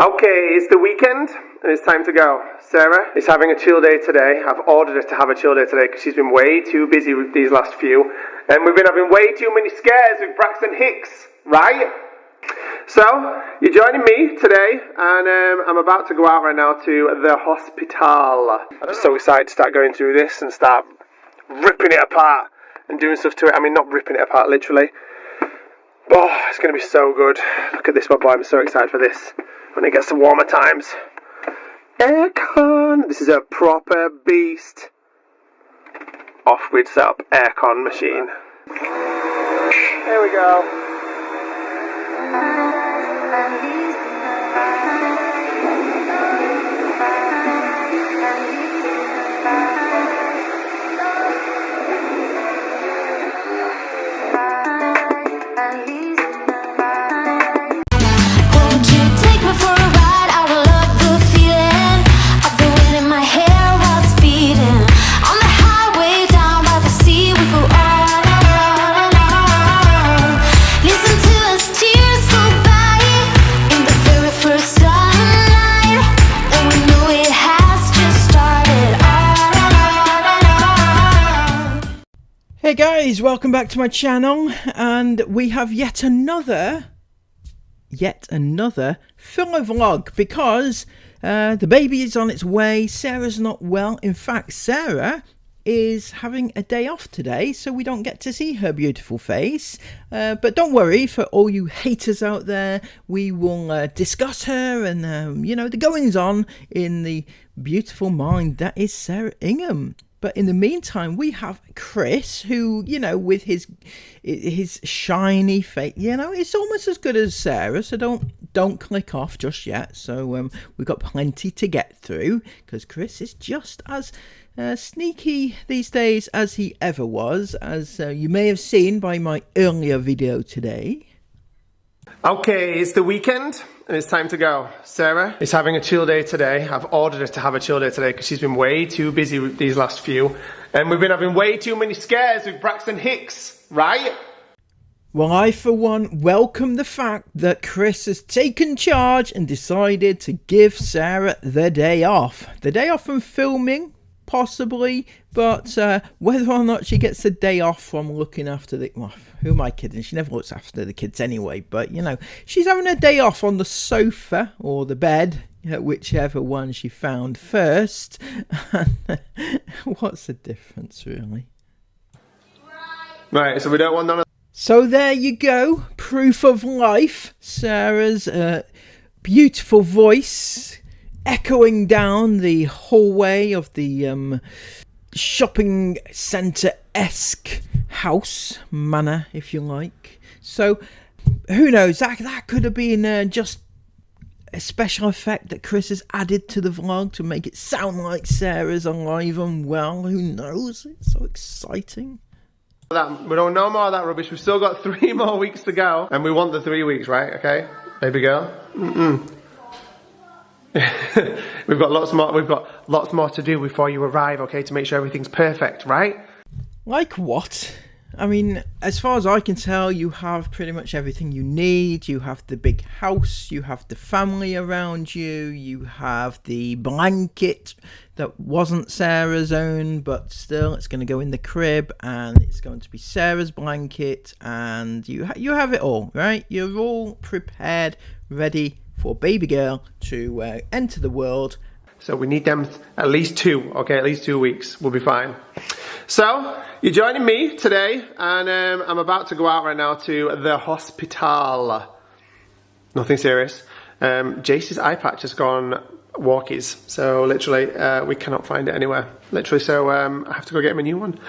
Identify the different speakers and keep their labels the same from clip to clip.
Speaker 1: Okay, it's the weekend and it's time to go. Sarah is having a chill day today. I've ordered her to have a chill day today because she's been way too busy with these last few. And we've been having way too many scares with Braxton Hicks, right? So, you're joining me today and I'm about to go out right now to the hospital. I'm so excited to start going through this and start ripping it apart and doing stuff to it. I mean, not ripping it apart, literally. Oh, it's going to be so good. Look at this, my boy. I'm so excited for this. When it gets to warmer times. Aircon. This is a proper beast. Off-grid setup aircon machine. Here we go.
Speaker 2: Hey guys, welcome back to my channel, and we have yet another filler vlog because the baby is on its way. Sarah's not well. In fact, Sarah is having a day off today, so we don't get to see her beautiful face. But don't worry, for all you haters out there, we will discuss her and you know, the goings on in the beautiful mind that is Sarah Ingham. But in the meantime, we have Chris, who, you know, with his shiny face, you know, it's almost as good as Sarah. So don't click off just yet. So we've got plenty to get through because Chris is just as sneaky these days as he ever was, as you may have seen by my earlier video today.
Speaker 1: Okay, it's the weekend and it's time to go. Sarah is having a chill day today. I've ordered her to have a chill day today because she's been way too busy with these last few. And we've been having way too many scares with Braxton Hicks, right?
Speaker 2: Well, I for one welcome the fact that Chris has taken charge and decided to give Sarah the day off. The day off from filming, possibly, but whether or not she gets a day off from looking after the... Well, who am I kidding? She never looks after the kids anyway, but, you know, she's having a day off on the sofa or the bed, whichever one she found first. What's the difference, really?
Speaker 1: Right, so we don't want none of...
Speaker 2: So there you go, proof of life. Sarah's beautiful voice echoing down the hallway of the shopping centre-esque house, manor, if you like. So who knows, that could have been just a special effect that Chris has added to the vlog to make it sound like Sarah's alive and well. Who knows? It's so exciting.
Speaker 1: We don't know more of that rubbish. We've still got 3 more weeks to go, and we want the 3 weeks, right? Okay, baby girl. We've got lots more to do before you arrive, okay, to make sure everything's perfect, right?
Speaker 2: Like what? I mean, as far as I can tell, you have pretty much everything you need. You have the big house, you have the family around you, you have the blanket that wasn't Sarah's own, but still it's going to go in the crib and it's going to be Sarah's blanket, and you have it all, right? You're all prepared, ready for baby girl to enter the world.
Speaker 1: So we need them at least 2, okay, at least 2 weeks. We'll be fine. So, you're joining me today, and I'm about to go out right now to the hospital. Nothing serious. Jace's eye patch has gone walkies, so literally we cannot find it anywhere. Literally, so I have to go get him a new one.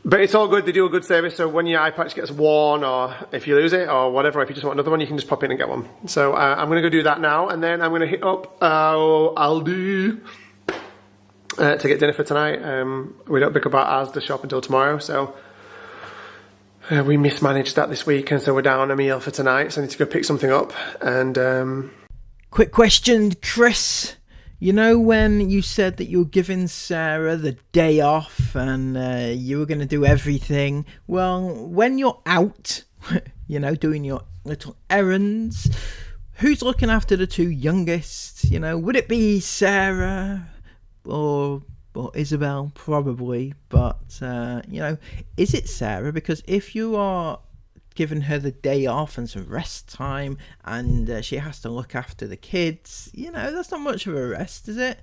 Speaker 1: But it's all good, they do a good service, so when your eye patch gets worn, or if you lose it, or whatever, if you just want another one, you can just pop in and get one. So I'm going to go do that now, and then I'm going to hit up Aldi to get dinner for tonight. We don't pick up our Asda shop until tomorrow, so we mismanaged that this week, and so we're down on a meal for tonight, so I need to go pick something up. And
Speaker 2: quick question, Chris. You know when you said that you were giving Sarah the day off and you were going to do everything? Well, when you're out, you know, doing your little errands, who's looking after the two youngest? You know, would it be Sarah or Isabel? Probably, but you know, is it Sarah? Because if you are giving her the day off and some rest time, and she has to look after the kids, you know, that's not much of a rest, is it?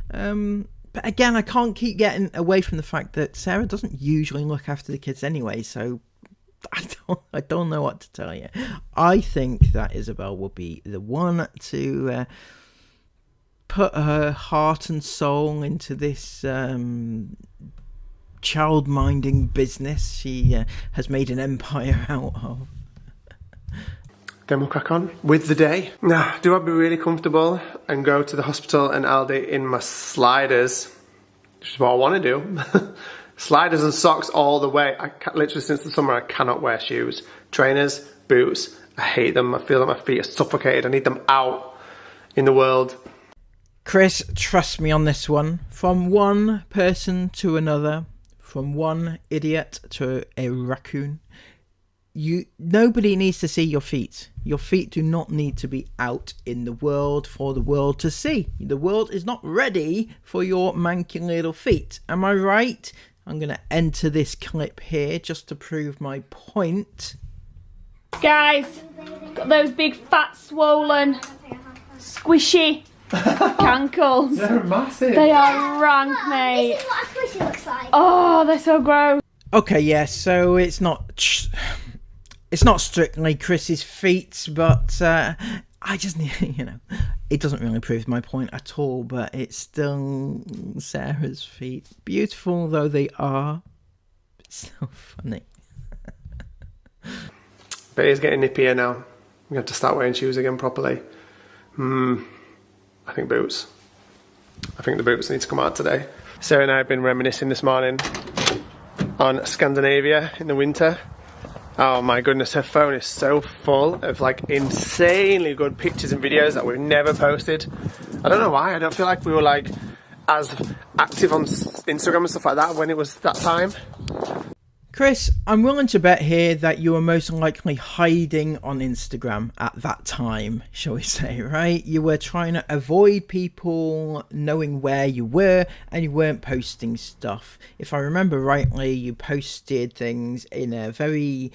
Speaker 2: But again, I can't keep getting away from the fact that Sarah doesn't usually look after the kids anyway, so I don't know what to tell you. I think that Isabel will be the one to put her heart and soul into this child-minding business she has made an empire out of.
Speaker 1: Then we'll crack on with the day. Now, do I be really comfortable and go to the hospital and Aldi in my sliders? Which is what I want to do. Sliders and socks all the way. Literally since the summer, I cannot wear shoes. Trainers, boots, I hate them. I feel like my feet are suffocated. I need them out in the world.
Speaker 2: Chris, trust me on this one. From one person to another, from one idiot to a raccoon, nobody needs to see your feet. Your feet do not need to be out in the world for the world to see. The world is not ready for your manky little feet. Am I right? I'm going to enter this clip here just to prove my point.
Speaker 3: Guys, got those big fat swollen squishy cankles.
Speaker 1: They're massive.
Speaker 3: They are rank, mate.
Speaker 4: This is what a squishy looks like.
Speaker 3: Oh, they're so gross.
Speaker 2: Okay, yeah, so it's not strictly Chris's feet, but I just need, you know, it doesn't really prove my point at all, but it's still Sarah's feet. Beautiful though they are, it's so funny.
Speaker 1: But it's getting nippier now. We have to start wearing shoes again properly. I think boots. I think the boots need to come out today. Sarah and I have been reminiscing this morning on Scandinavia in the winter. Oh my goodness, her phone is so full of like insanely good pictures and videos that we've never posted. I don't know why, I don't feel like we were like as active on Instagram and stuff like that when it was that time.
Speaker 2: Chris, I'm willing to bet here that you were most likely hiding on Instagram at that time, shall we say, right? You were trying to avoid people knowing where you were and you weren't posting stuff. If I remember rightly, you posted things in a very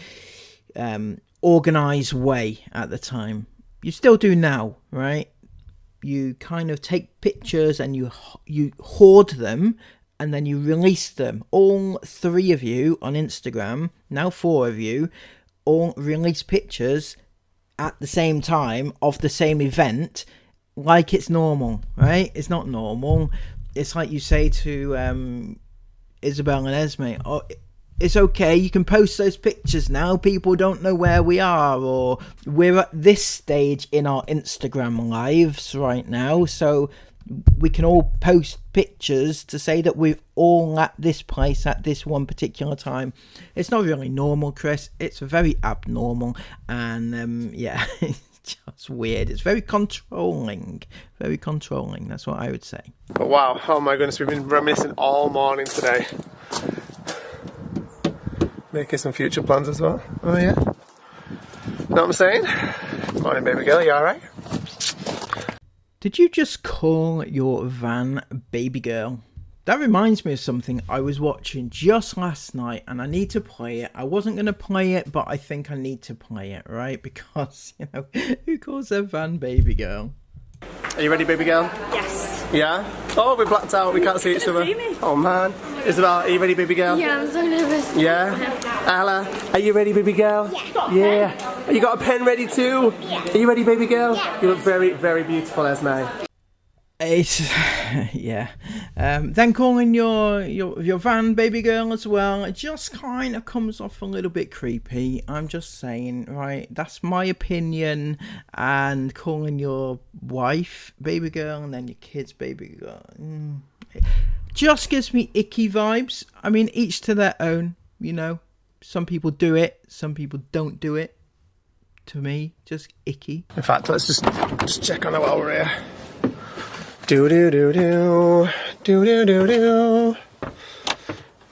Speaker 2: organised way at the time. You still do now, right? You kind of take pictures and you hoard them, and then you release them. All three of you on Instagram, now four of you, all release pictures at the same time of the same event like it's normal, right? It's not normal. It's like you say to Isabel and Esme, oh, it's okay, you can post those pictures now, people don't know where we are, or we're at this stage in our Instagram lives right now, so we can all post pictures to say that we're all at this place at this one particular time. It's not really normal, Chris. It's very abnormal, and yeah, it's just weird. It's very controlling. Very controlling, that's what I would say.
Speaker 1: But wow, oh my goodness, we've been reminiscing all morning today. Making some future plans as well. Oh yeah. Know what I'm saying? Morning, baby girl, you alright?
Speaker 2: Did you just call your van baby girl? That reminds me of something I was watching just last night, and I need to play it. I wasn't going to play it, but I think I need to play it, right? Because, you know, who calls their van baby girl?
Speaker 1: Are you ready, baby girl?
Speaker 3: Yes.
Speaker 1: Yeah? Oh, we're blacked out, we can't see each other.
Speaker 3: See me.
Speaker 1: Oh man. Isabel, are you ready, baby girl?
Speaker 4: Yeah, I'm so nervous.
Speaker 1: Yeah? Ella, are you ready, baby girl?
Speaker 4: Yeah.
Speaker 1: Yeah. You got a pen ready too?
Speaker 4: Yeah.
Speaker 1: Are you ready, baby girl?
Speaker 4: Yeah.
Speaker 1: You look very, very beautiful, Esme.
Speaker 2: It's yeah. Then calling your van baby girl as well, it just kind of comes off a little bit creepy. I'm just saying, right? That's my opinion. And calling your wife baby girl and then your kids baby girl, just gives me icky vibes. I mean, each to their own. You know, some people do it, some people don't do it. To me, just icky.
Speaker 1: In fact, let's just check on it while we're here. Do do do do do do do do.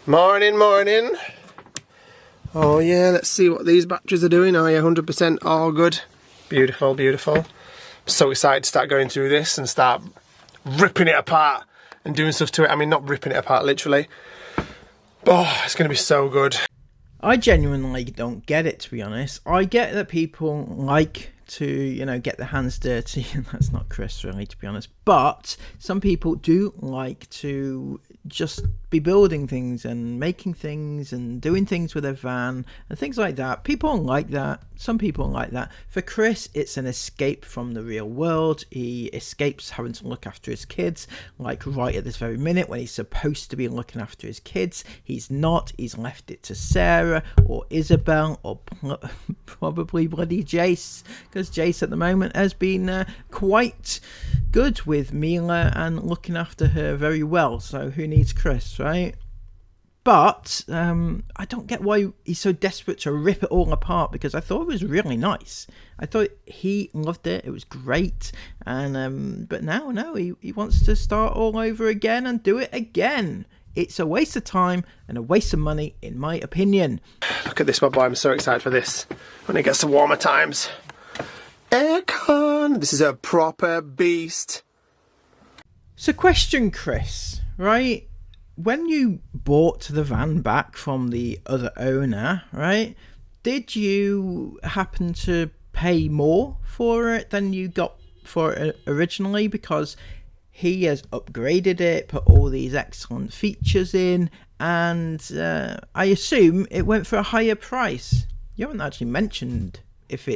Speaker 1: Morning, morning. Oh yeah, let's see what these batteries are doing. Oh yeah, 100% all good. Beautiful, beautiful. So excited to start going through this and start ripping it apart and doing stuff to it. I mean, not ripping it apart literally. Oh, it's going to be so good.
Speaker 2: I genuinely don't get it, to be honest. I get that people like to, you know, get their hands dirty, and that's not Chris really, to be honest. But some people do like to just be building things and making things and doing things with their van and things like that. People like that. Some people like that. For Chris, it's an escape from the real world. He escapes having to look after his kids, like right at this very minute when he's supposed to be looking after his kids. He's not. He's left it to Sarah or Isabel or probably bloody Jace, because Jace at the moment has been quite good with Mila and looking after her very well. So who needs Chris, right? But I don't get why he's so desperate to rip it all apart, because I thought it was really nice. I thought he loved it. It was great. And but now, no, he wants to start all over again and do it again. It's a waste of time and a waste of money, in my opinion.
Speaker 1: Look at this, my boy. I'm so excited for this when it gets to warmer times. Aircon. This is a proper beast.
Speaker 2: So question, Chris, right? When you bought the van back from the other owner, right, did you happen to pay more for it than you got for it originally? Because he has upgraded it, put all these excellent features in, and I assume it went for a higher price. You haven't actually mentioned if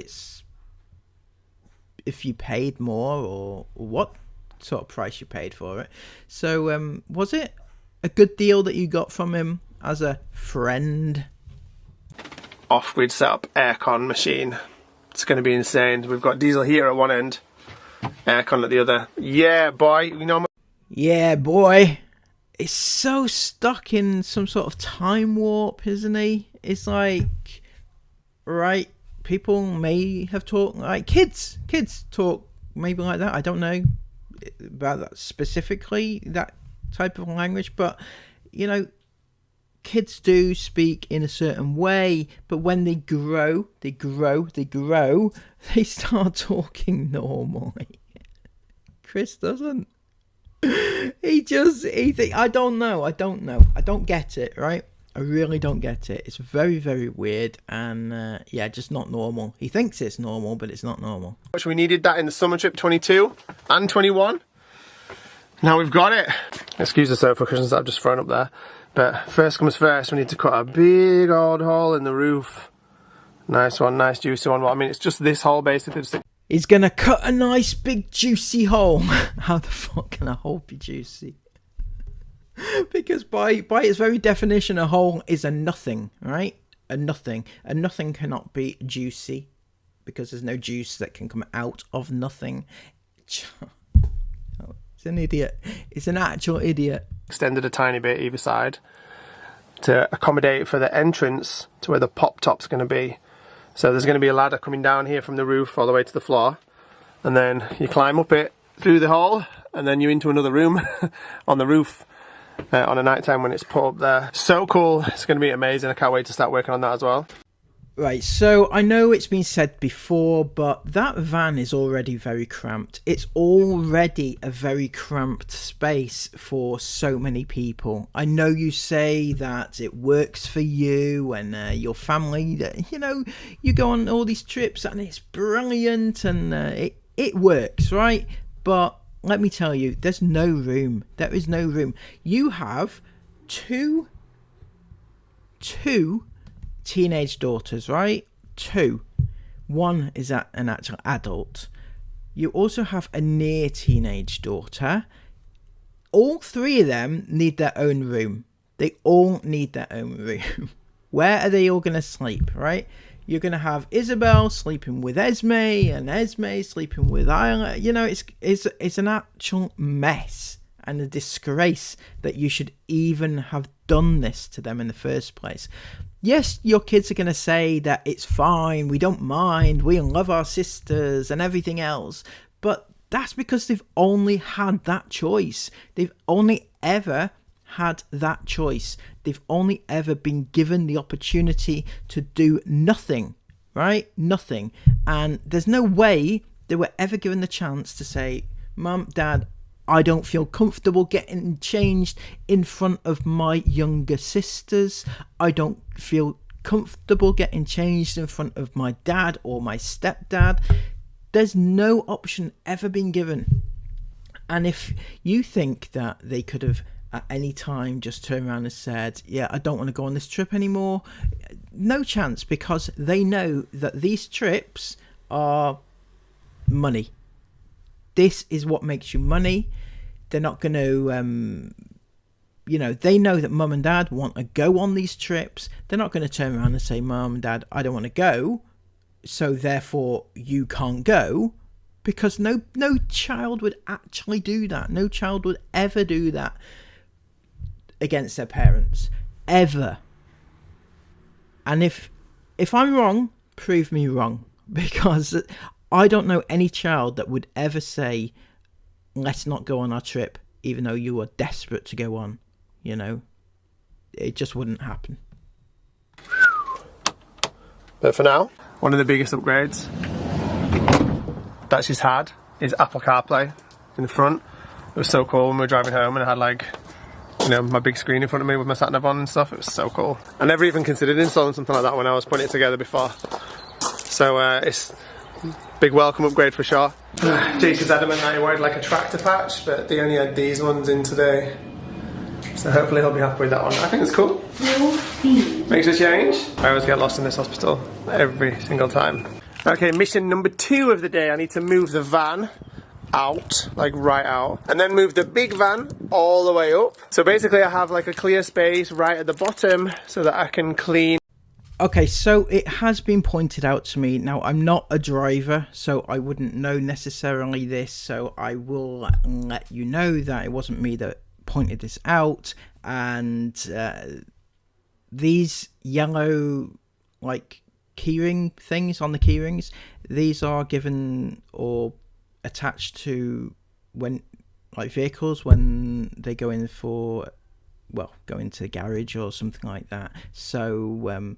Speaker 2: you paid more or what sort of price you paid for it. So was it a good deal that you got from him as a friend?
Speaker 1: Off-grid setup aircon machine. It's going to be insane. We've got diesel heater at one end, aircon at the other. Yeah, boy. You know.
Speaker 2: Yeah, boy. It's so stuck in some sort of time warp, isn't he? It's like, right, people may have talked like kids talk maybe like that. I don't know about that specifically, that type of language, but you know, kids do speak in a certain way, but when they grow, they start talking normally. Chris doesn't. He think, I don't know. I don't get it, right? I really don't get it. It's very, very weird, and yeah, just not normal. He thinks it's normal, but it's not normal.
Speaker 1: We needed that in the summer trip 22 and 21. Now we've got it. Excuse the sofa cushions that I've just thrown up there. But first comes first, we need to cut a big old hole in the roof. Nice one, nice juicy one. Well, I mean, it's just this hole basically.
Speaker 2: He's gonna cut a nice big juicy hole. How the fuck can a hole be juicy? Because by its very definition, a hole is a nothing, right? A nothing. A nothing cannot be juicy, because there's no juice that can come out of nothing. It's an idiot. It's an actual idiot.
Speaker 1: Extended a tiny bit either side to accommodate for the entrance to where the pop top's going to be. So there's going to be a ladder coming down here from the roof all the way to the floor, and then you climb up it through the hole, and then you're into another room on the roof on a night time when it's put up there. So cool. It's going to be amazing. I can't wait to start working on that as well.
Speaker 2: Right, so I know it's been said before, but that van is already very cramped. It's already a very cramped space for so many people. I know you say that it works for you and your family. You know, you go on all these trips and it's brilliant and it works, right? But let me tell you, there's no room. There is no room. You have two teenage daughters, right? 2. One is an actual adult. You also have a near teenage daughter. All 3 of them need their own room. They all need their own room. Where are they all going to sleep, right? You're going to have Isabel sleeping with Esme and Esme sleeping with Isla. You know, it's an actual mess and a disgrace that you should even have done this to them in the first place. Yes, your kids are going to say that it's fine, we don't mind, we love our sisters and everything else. But that's because they've only had that choice. They've only ever had that choice. They've only ever been given the opportunity to do nothing, right? Nothing. And there's no way they were ever given the chance to say, Mum, Dad, I don't feel comfortable getting changed in front of my younger sisters. I don't feel comfortable getting changed in front of my dad or my stepdad. There's no option ever been given. And if you think that they could have at any time just turned around and said, yeah, I don't want to go on this trip anymore, no chance, because they know that these trips are money. This is what makes you money. They're not going to, they know that Mum and Dad want to go on these trips. They're not going to turn around and say, Mum and Dad, I don't want to go, so therefore you can't go, because no child would actually do that. No child would ever do that against their parents, ever. And if I'm wrong, prove me wrong, because I don't know any child that would ever say, let's not go on our trip, even though you are desperate to go on. It just wouldn't happen.
Speaker 1: But for now, one of the biggest upgrades that she's had is Apple CarPlay in the front. It was so cool when we were driving home and I had my big screen in front of me with my sat nav on and stuff. It was so cool. I never even considered installing something like that when I was putting it together before. So it's a big welcome upgrade for sure. Jason's adamant that he wanted like a tractor patch, but they only had these ones in today. So hopefully he'll be happy with that one. I think it's cool. Makes a change. I always get lost in this hospital every single time. Okay, mission number 2 of the day. I need to move the van out, like right out, and then move the big van all the way up. So basically I have like a clear space right at the bottom so that I can clean.
Speaker 2: Okay, so it has been pointed out to me. Now, I'm not a driver, so I wouldn't know necessarily this, so I will let you know that it wasn't me that pointed this out. And these yellow like keyring things on the keyrings, these are given or attached to when like vehicles when they go in for, well, go into the garage or something like that. So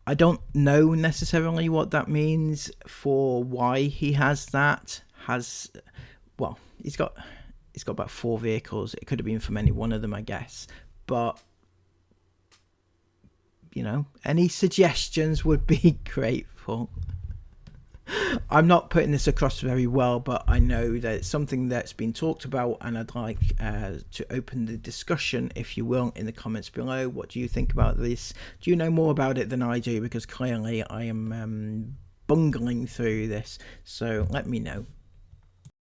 Speaker 2: I don't know necessarily what that means for why he has that. Well, he's got about 4 vehicles. It could have been from any one of them, I guess. But any suggestions would be grateful. I'm not putting this across very well, but I know that it's something that's been talked about, and I'd like to open the discussion, if you will, in the comments below. What do you think about this? Do you know more about it than I do? Because clearly I am bungling through this, so let me know.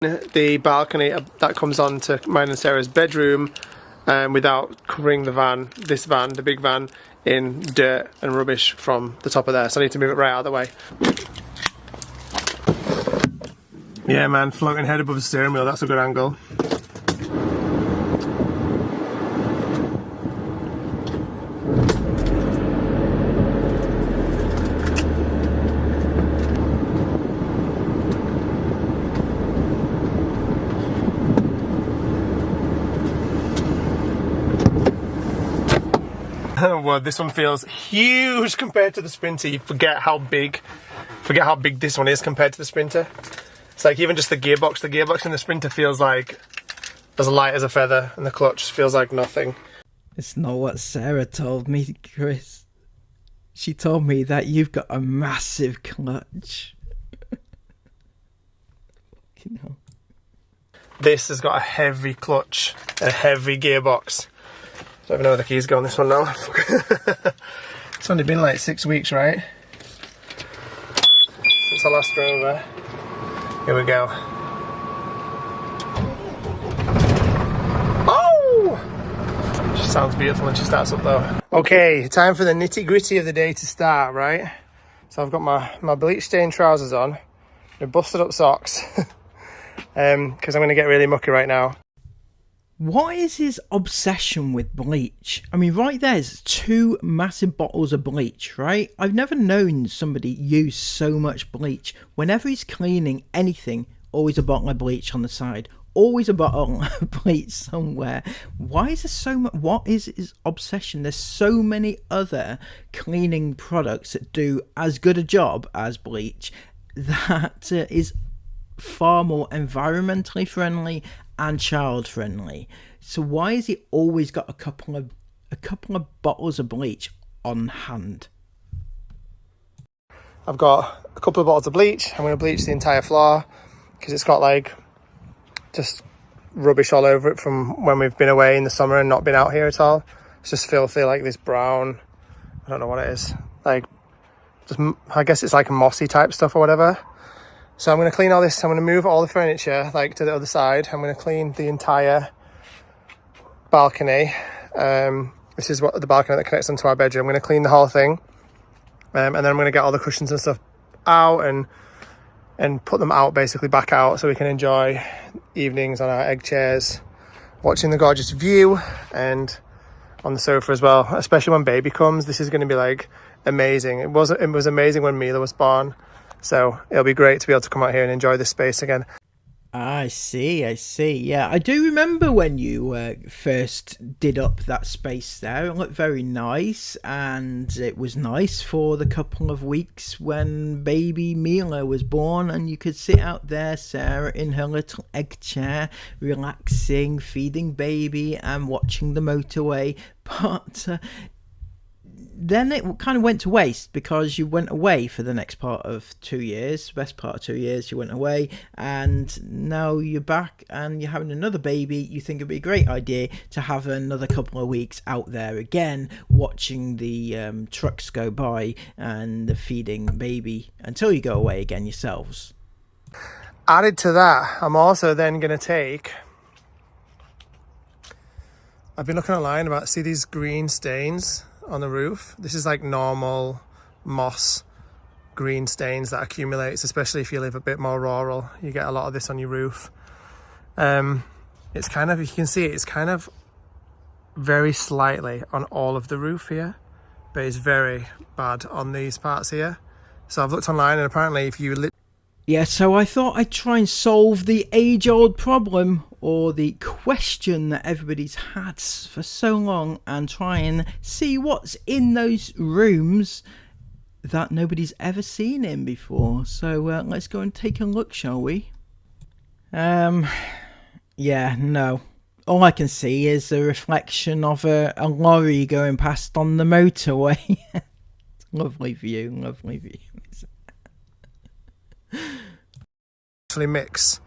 Speaker 1: The balcony that comes on to mine and Sarah's bedroom without covering the big van, in dirt and rubbish from the top of there, so I need to move it right out of the way. Yeah man, floating head above the steering wheel, that's a good angle. Well, this one feels huge compared to the Sprinter. You forget how big this one is compared to the Sprinter. It's like even just the gearbox in the Sprinter feels like as light as a feather, and the clutch feels like nothing.
Speaker 2: It's not what Sarah told me, Chris. She told me that you've got a massive clutch.
Speaker 1: This has got a heavy clutch, a heavy gearbox. Don't even know where the keys go on this one now. It's only been like 6 weeks, right? Since I last drove there. Here we go. Oh! She sounds beautiful when she starts up though. Okay, time for the nitty gritty of the day to start, right? So I've got my bleach stained trousers on, my busted up socks, because I'm going to get really mucky right now.
Speaker 2: What is his obsession with bleach? I mean, right there's 2 massive bottles of bleach, right? I've never known somebody use so much bleach. Whenever he's cleaning anything, always a bottle of bleach on the side. Always a bottle of bleach somewhere. Why is there so much? What is his obsession? There's so many other cleaning products that do as good a job as bleach. That is far more environmentally friendly and child friendly. So why has he always got a couple of bottles of bleach on hand?
Speaker 1: I've got a couple of bottles of bleach. I'm going to bleach the entire floor because it's got like just rubbish all over it from when we've been away in the summer and not been out here at all. It's just filthy, like this brown, I don't know what it is, like just, I guess it's like a mossy type stuff or whatever. So I'm going to clean all this. I'm going to move all the furniture like to the other side. I'm going to clean the entire balcony. This is what the balcony that connects onto our bedroom. I'm going to clean the whole thing, and then I'm going to get all the cushions and stuff out and put them out, basically back out, so we can enjoy evenings on our egg chairs, watching the gorgeous view, and on the sofa as well. Especially when baby comes, this is going to be like amazing. It was amazing when Mila was born, so it'll be great to be able to come out here and enjoy this space again.
Speaker 2: I see. Yeah, I do remember when you first did up that space there. It looked very nice, and it was nice for the couple of weeks when baby Mila was born, and you could sit out there, Sarah, in her little egg chair, relaxing, feeding baby and watching the motorway. But then it kind of went to waste because you went away for the next part of 2 years, best part of 2 years you went away, and now you're back and you're having another baby. You think it'd be a great idea to have another couple of weeks out there again, watching the trucks go by and feeding baby until you go away again yourselves.
Speaker 1: Added to that, I'm also then going to take, I've been looking online about, see these green stains on the roof? This is like normal moss green stains that accumulates, especially if you live a bit more rural. You get a lot of this on your roof. It's kind of, you can see it's kind of very slightly on all of the roof here, but it's very bad on these parts here. So I've looked online, and apparently if you
Speaker 2: Yeah, so I thought I'd try and solve the age-old problem, or the question that everybody's had for so long, and try and see what's in those rooms that nobody's ever seen in before. So let's go and take a look, shall we? Yeah, no. All I can see is a reflection of a lorry going past on the motorway. Lovely view, lovely view.
Speaker 1: Actually mix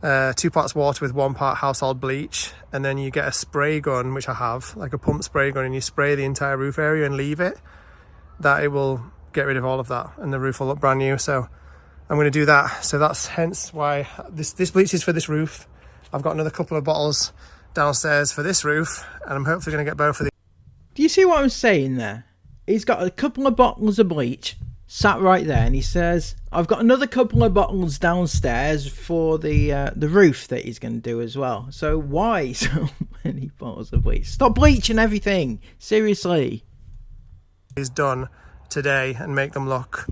Speaker 1: 2 parts water with 1 part household bleach, and then you get a spray gun, which I have, like a pump spray gun, and you spray the entire roof area and leave it, that it will get rid of all of that and the roof will look brand new. So I'm going to do that. So that's hence why this bleach is for this roof. I've got another couple of bottles downstairs for this roof, and I'm hopefully going to get both of these.
Speaker 2: Do you see what I'm saying there? He's got a couple of bottles of bleach sat right there, and he says, I've got another couple of bottles downstairs for the roof that he's going to do as well. So why so many bottles of bleach? Stop bleaching everything, seriously.
Speaker 1: Is done today and make them look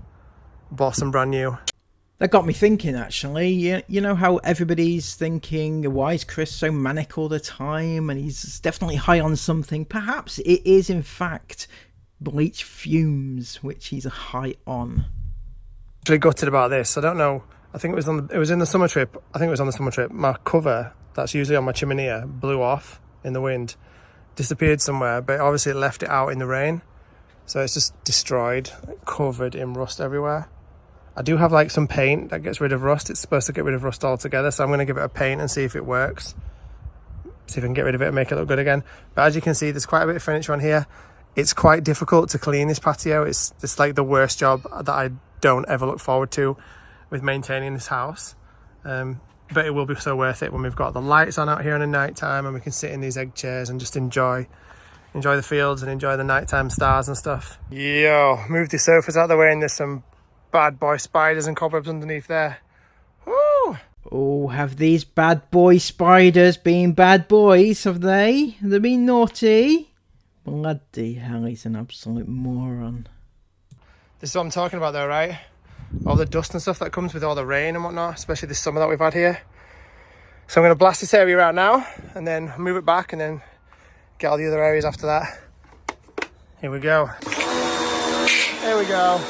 Speaker 1: boss and brand new.
Speaker 2: That got me thinking, actually. You know how everybody's thinking, why is Chris so manic all the time, and he's definitely high on something? Perhaps it is in fact bleach fumes which he's high on.
Speaker 1: Actually gutted about this. I don't know, I think it was in the summer trip. I think it was on the summer trip. My cover that's usually on my chimney blew off in the wind, disappeared somewhere, but obviously it left it out in the rain, so it's just destroyed, covered in rust everywhere. I do have like some paint that gets rid of rust. It's supposed to get rid of rust altogether, so I'm going to give it a paint and see if it works, see if I can get rid of it and make it look good again. But as you can see, there's quite a bit of furniture on here. It's quite difficult to clean this patio. It's like the worst job that I don't ever look forward to with maintaining this house. But it will be so worth it when we've got the lights on out here in the night time, and we can sit in these egg chairs and just enjoy the fields and enjoy the nighttime stars and stuff. Yo, move the sofas out of the way, and there's some bad boy spiders and cobwebs underneath there. Woo!
Speaker 2: Oh, have these bad boy spiders been bad boys, have they? Have they been naughty? Bloody hell, he's an absolute moron.
Speaker 1: This is what I'm talking about though, right? All the dust and stuff that comes with all the rain and whatnot, especially this summer that we've had here. So I'm going to blast this area out now, and then move it back, and then get all the other areas after that. Here we go. There we go.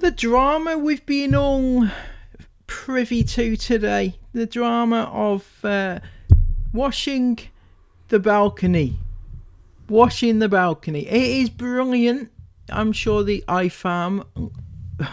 Speaker 2: the drama we've been all privy to today. The drama of washing the balcony. Washing the balcony. It is brilliant. I'm sure the iFam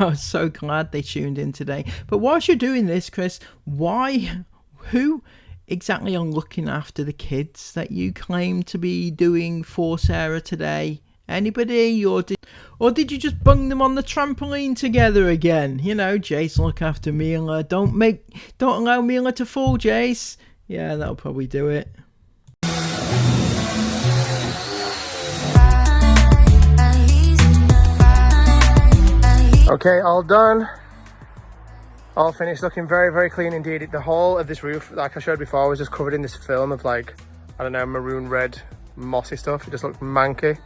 Speaker 2: are so glad they tuned in today. But whilst you're doing this, Chris, who exactly are looking after the kids that you claim to be doing for Sarah today? Anybody, or did you just bung them on the trampoline together again? You know, Jace, look after Mila. Don't allow Mila to fall, Jace. Yeah, that'll probably do it.
Speaker 1: Okay, all done. All finished, looking very, very clean indeed. The whole of this roof, like I showed before, was just covered in this film of like, I don't know, maroon red mossy stuff. It just looked manky.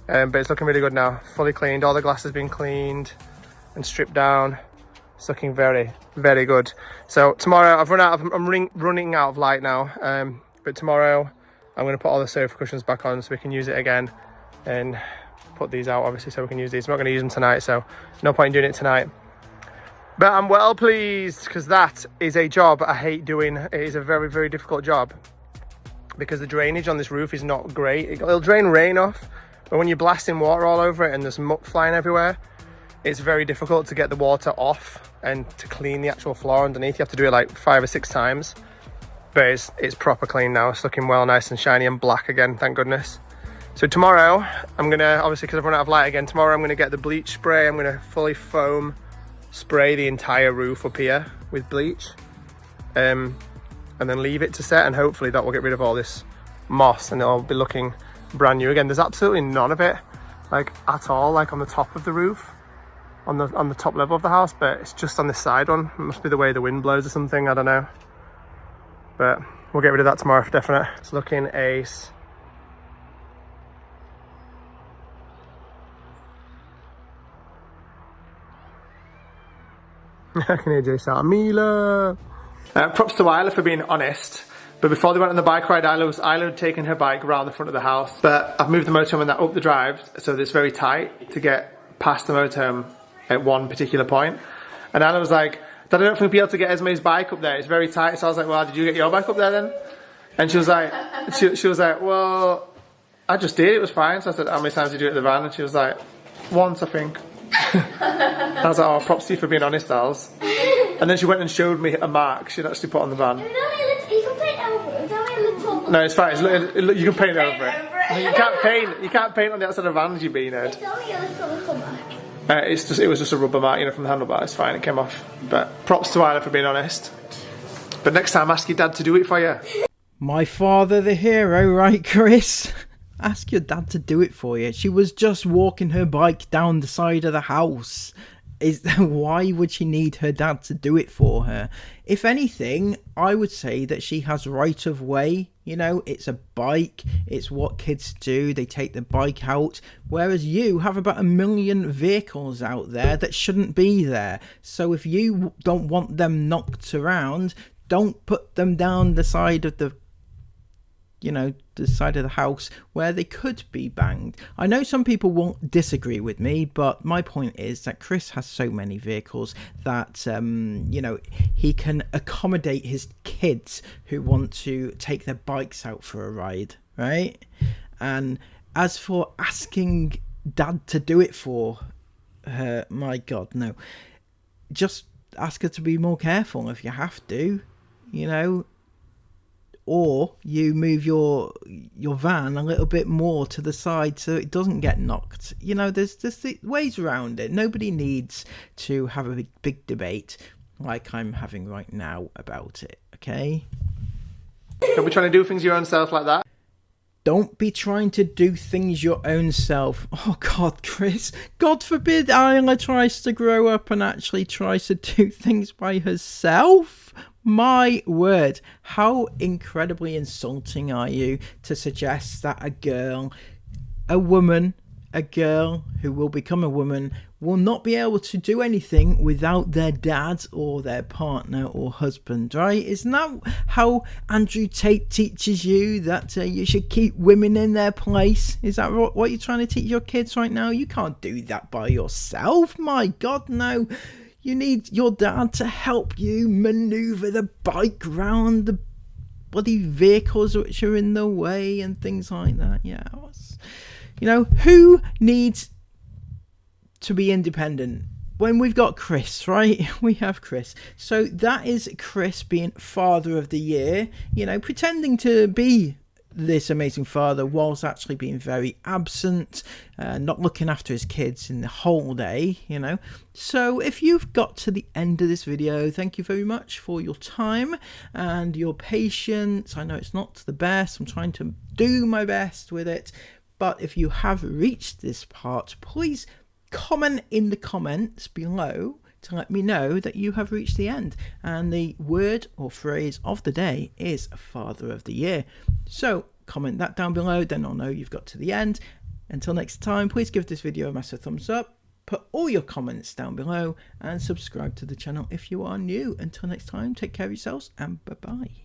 Speaker 1: But it's looking really good now. Fully cleaned, all the glass has been cleaned and stripped down. It's looking very, very good. So tomorrow, I'm running out of light now. But tomorrow, I'm gonna put all the sofa cushions back on so we can use it again. And put these out, obviously, so we can use these. I'm not gonna use them tonight, so no point in doing it tonight. But I'm well pleased, because that is a job I hate doing. It is a very, very difficult job because the drainage on this roof is not great. It'll drain rain off, but when you're blasting water all over it and there's muck flying everywhere, it's very difficult to get the water off and to clean the actual floor underneath. You have to do it like 5 or 6 times. But it's proper clean now. It's looking well, nice and shiny and black again, thank goodness. So tomorrow, I'm gonna, obviously because I've run out of light again, tomorrow I'm gonna get the bleach spray. I'm gonna fully foam spray the entire roof up here with bleach. And then leave it to set, and hopefully that will get rid of all this moss and it'll be looking brand new again. There's absolutely none of it, like at all, like on the top of the roof, on the top level of the house, but it's just on this side one. It must be the way the wind blows or something, I don't know. But we'll get rid of that tomorrow for definite. It's looking ace. I can hear Jay shout, Mila! Props to Isla for being honest. But before they went on the bike ride, Isla had taken her bike around the front of the house. But I've moved the motorhome and that up the drive, so it's very tight to get past the motorhome at one particular point. And Isla was like, Dad, I don't think we'll be able to get Esme's bike up there. It's very tight. So I was like, well, did you get your bike up there then? And she was like, she was like, well, I just did. It was fine. So I said, how many times did you do it at the van? And she was like, once, I think. I was like, oh, props to you for being honest, Als. And then she went and showed me a mark she'd actually put on the van.
Speaker 4: You can paint over it. It's only a little.
Speaker 1: No, it's fine. You can paint over it. No, you can't paint on the outside of vans, you beanhead.
Speaker 4: It's only a little mark.
Speaker 1: It was just a rubber mark, you know, from the handlebar. It's fine. It came off. But props to Isla for being honest. But next time, ask your dad to do it for you.
Speaker 2: My father, the hero, right, Chris? Ask your dad to do it for you. She was just walking her bike down the side of the house. Why would she need her dad to do it for her? If anything, I would say that she has right of way. You know, it's a bike. It's what kids do. They take the bike out. Whereas you have about 1 million vehicles out there that shouldn't be there. So if you don't want them knocked around, don't put them down the side of the side of the house where they could be banged. I know some people won't disagree with me, but my point is that Chris has so many vehicles that, he can accommodate his kids who want to take their bikes out for a ride, right? And as for asking Dad to do it for her, my God, no. Just ask her to be more careful if you have to, or you move your van a little bit more to the side so it doesn't get knocked. There's ways around it. Nobody needs to have a big debate like I'm having right now about it, okay?
Speaker 1: Don't be trying to do things your own self like that.
Speaker 2: Don't be trying to do things your own self. Oh God, Chris. God forbid Isla tries to grow up and actually tries to do things by herself. My word, how incredibly insulting are you to suggest that a girl who will become a woman will not be able to do anything without their dad or their partner or husband, right? Isn't that how Andrew Tate teaches you that you should keep women in their place? Is that what you're trying to teach your kids right now? You can't do that by yourself. My God, no. You need your dad to help you maneuver the bike round the bloody vehicles which are in the way and things like that. Yeah, you know, who needs to be independent when we've got Chris, right? We have Chris. So that is Chris being Father of the Year, you know, pretending to be this amazing father whilst actually being very absent, not looking after his kids in the whole day, you know. So if you've got to the end of this video, thank you very much for your time and your patience. I know it's not the best. I'm trying to do my best with it. But if you have reached this part, please comment in the comments below to let me know that you have reached the end. And the word or phrase of the day is Father of the Year. So comment that down below, then I'll know you've got to the end. Until next time, please give this video a massive thumbs up, put all your comments down below, and subscribe to the channel if you are new. Until next time, take care of yourselves and bye-bye.